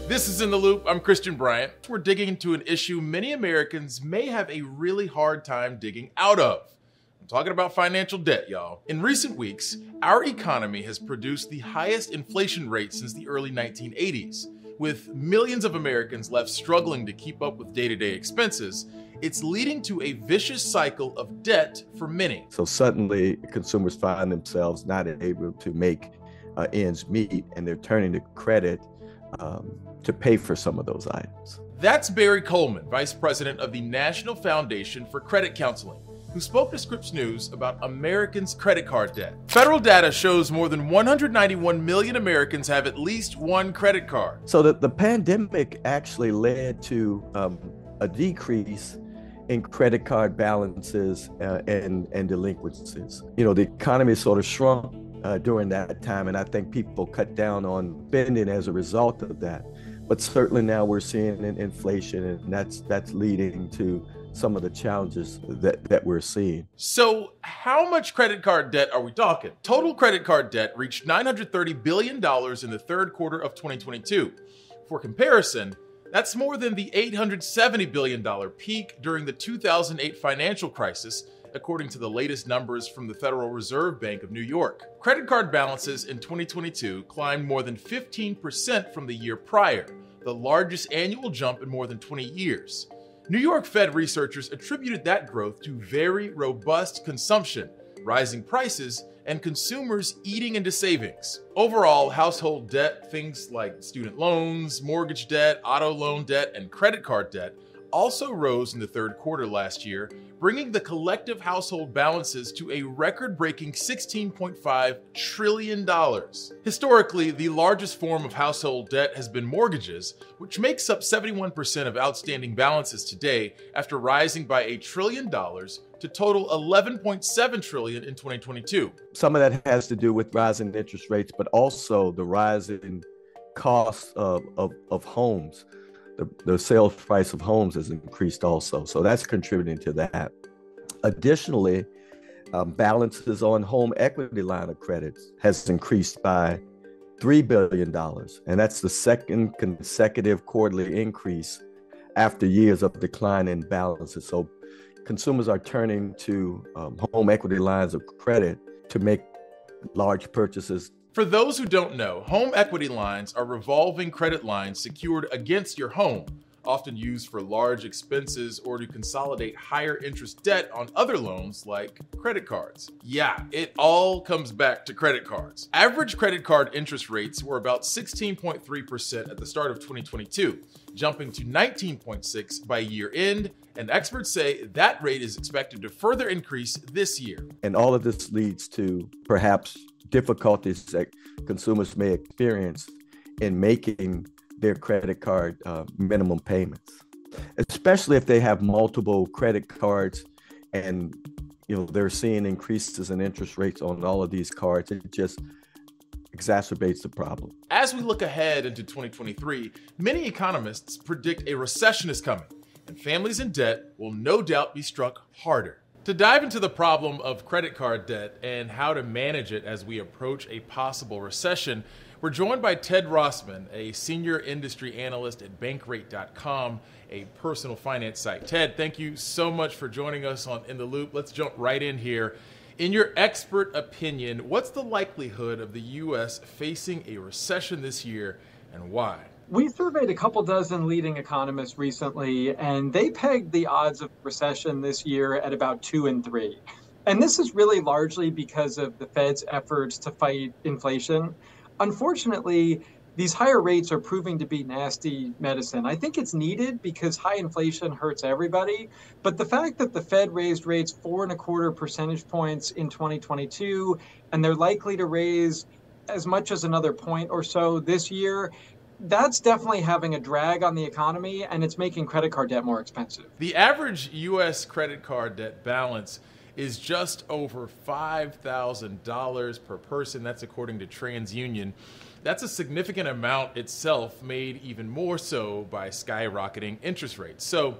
This is In the Loop. I'm Christian Bryant. We're digging into an issue many Americans may have a really hard time digging out of. I'm talking about financial debt, y'all. In recent weeks, our economy has produced the highest inflation rate since the early 1980s. With millions of Americans left struggling to keep up with day-to-day expenses, it's leading to a vicious cycle of debt for many. So suddenly, consumers find themselves not able to make ends meet, and they're turning to credit to pay for some of those items. That's Barry Coleman, Vice President of the National Foundation for Credit Counseling, who spoke to Scripps News about Americans' credit card debt. Federal data shows more than 191 million Americans have at least one credit card. So the pandemic actually led to a decrease in credit card balances and delinquencies. You know, the economy sort of shrunk during that time, and I think people cut down on spending as a result of that. But certainly now we're seeing an inflation, and that's leading to some of the challenges that we're seeing. So how much credit card debt are we talking? Total credit card debt reached $930 billion in the third quarter of 2022. For comparison, that's more than the $870 billion peak during the 2008 financial crisis, according to the latest numbers from the Federal Reserve Bank of New York. Credit card balances in 2022 climbed more than 15% from the year prior, the largest annual jump in more than 20 years. New York Fed researchers attributed that growth to very robust consumption, rising prices, and consumers eating into savings. Overall, household debt, things like student loans, mortgage debt, auto loan debt, and credit card debt, also rose in the third quarter last year, bringing the collective household balances to a record-breaking $16.5 trillion. Historically, the largest form of household debt has been mortgages, which makes up 71% of outstanding balances today after rising by $1 trillion to total $11.7 trillion in 2022. Some of that has to do with rising interest rates, but also the rise in costs of homes. The sales price of homes has increased also, so that's contributing to that. Additionally, balances on home equity line of credit has increased by $3 billion, and that's the second consecutive quarterly increase after years of decline in balances. So consumers are turning to home equity lines of credit to make large purchases. For those who don't know, home equity lines are revolving credit lines secured against your home, often used for large expenses or to consolidate higher interest debt on other loans like credit cards. Yeah, it all comes back to credit cards. Average credit card interest rates were about 16.3% at the start of 2022, jumping to 19.6% by year end, and experts say that rate is expected to further increase this year. And all of this leads to perhaps difficulties that consumers may experience in making their credit card minimum payments, especially if they have multiple credit cards and they're seeing increases in interest rates on all of these cards. It just exacerbates the problem. As we look ahead into 2023, many economists predict a recession is coming, and families in debt will no doubt be struck harder. To dive into the problem of credit card debt and how to manage it as we approach a possible recession, we're joined by Ted Rossman, a senior industry analyst at Bankrate.com, a personal finance site. Ted, thank you so much for joining us on In the Loop. Let's jump right in here. In your expert opinion, what's the likelihood of the U.S. facing a recession this year, and why? We surveyed a couple dozen leading economists recently, and they pegged the odds of recession this year at about 2 in 3. And this is really largely because of the Fed's efforts to fight inflation. Unfortunately, these higher rates are proving to be nasty medicine. I think it's needed because high inflation hurts everybody. But the fact that the Fed raised rates 4.25 percentage points in 2022, and they're likely to raise as much as another point or so this year, that's definitely having a drag on the economy, and it's making credit card debt more expensive. The average U.S. credit card debt balance is just over $5,000 per person. That's according to TransUnion. That's a significant amount itself, made even more so by skyrocketing interest rates. So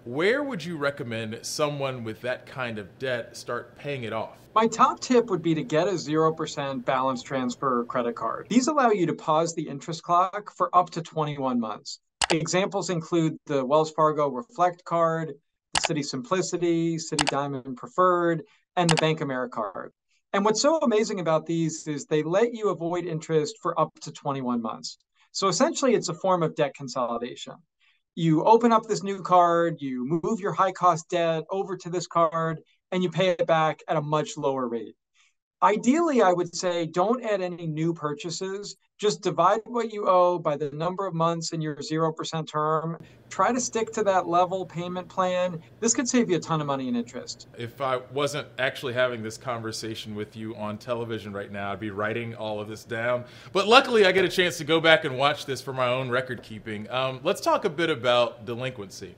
where would you recommend someone with that kind of debt start paying it off? My top tip would be to get a 0% balance transfer credit card. These allow you to pause the interest clock for up to 21 months. Examples include the Wells Fargo Reflect card, the Citi Simplicity, Citi Diamond Preferred, and the Bank America card. And what's so amazing about these is they let you avoid interest for up to 21 months. So essentially, it's a form of debt consolidation. You open up this new card, you move your high cost debt over to this card, and you pay it back at a much lower rate. Ideally, I would say don't add any new purchases. Just divide what you owe by the number of months in your 0% term. Try to stick to that level payment plan. This could save you a ton of money in interest. If I wasn't actually having this conversation with you on television right now, I'd be writing all of this down. But luckily, I get a chance to go back and watch this for my own record keeping. Let's talk a bit about delinquency.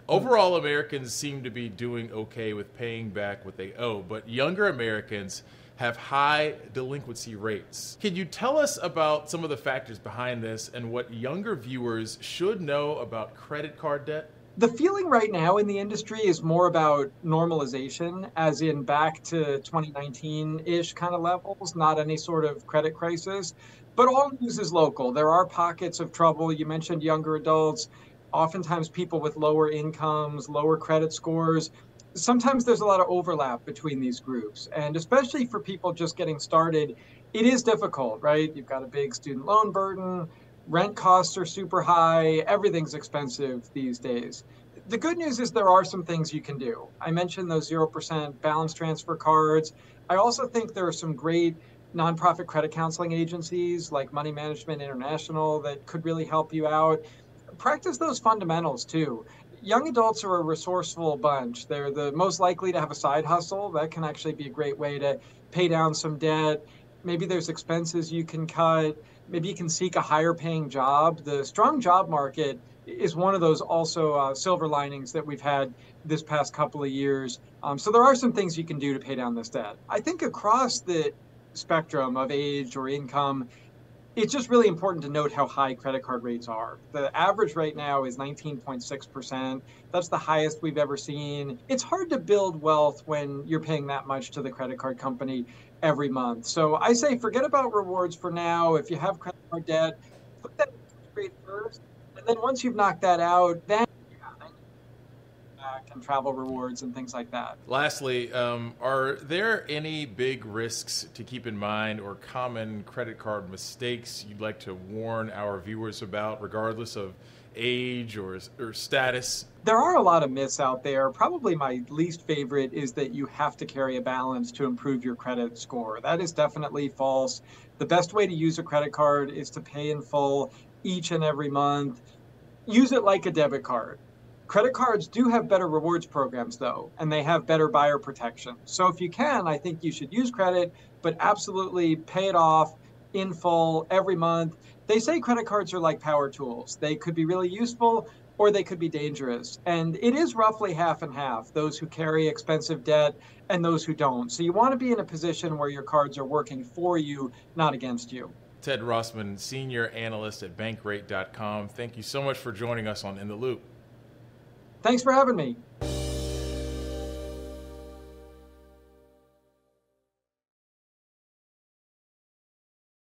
Overall, Americans seem to be doing okay with paying back what they owe, but younger Americans have high delinquency rates. Can you tell us about some of the factors behind this and what younger viewers should know about credit card debt? The feeling right now in the industry is more about normalization, as in back to 2019-ish kind of levels, not any sort of credit crisis. But all news is local. There are pockets of trouble. You mentioned younger adults, oftentimes people with lower incomes, lower credit scores. Sometimes there's a lot of overlap between these groups. And especially for people just getting started, it is difficult, right? You've got a big student loan burden, rent costs are super high, everything's expensive these days. The good news is there are some things you can do. I mentioned those 0% balance transfer cards. I also think there are some great nonprofit credit counseling agencies like Money Management International that could really help you out. Practice those fundamentals too. Young adults are a resourceful bunch. They're the most likely to have a side hustle. That can actually be a great way to pay down some debt. Maybe there's expenses you can cut. Maybe you can seek a higher paying job. The strong job market is one of those also silver linings that we've had this past couple of years. So there are some things you can do to pay down this debt. I think across the spectrum of age or income, it's just really important to note how high credit card rates are. The average right now is 19.6%. That's the highest we've ever seen. It's hard to build wealth when you're paying that much to the credit card company every month. So I say forget about rewards for now. If you have credit card debt, put that rate first. And then once you've knocked that out, then and travel rewards and things like that. Lastly, are there any big risks to keep in mind or common credit card mistakes you'd like to warn our viewers about, regardless of age or status? There are a lot of myths out there. Probably my least favorite is that you have to carry a balance to improve your credit score. That is definitely false. The best way to use a credit card is to pay in full each and every month. Use it like a debit card. Credit cards do have better rewards programs, though, and they have better buyer protection. So if you can, I think you should use credit, but absolutely pay it off in full every month. They say credit cards are like power tools. They could be really useful or they could be dangerous. And it is roughly half and half, those who carry expensive debt and those who don't. So you want to be in a position where your cards are working for you, not against you. Ted Rossman, Senior Analyst at Bankrate.com. Thank you so much for joining us on In the Loop. Thanks for having me.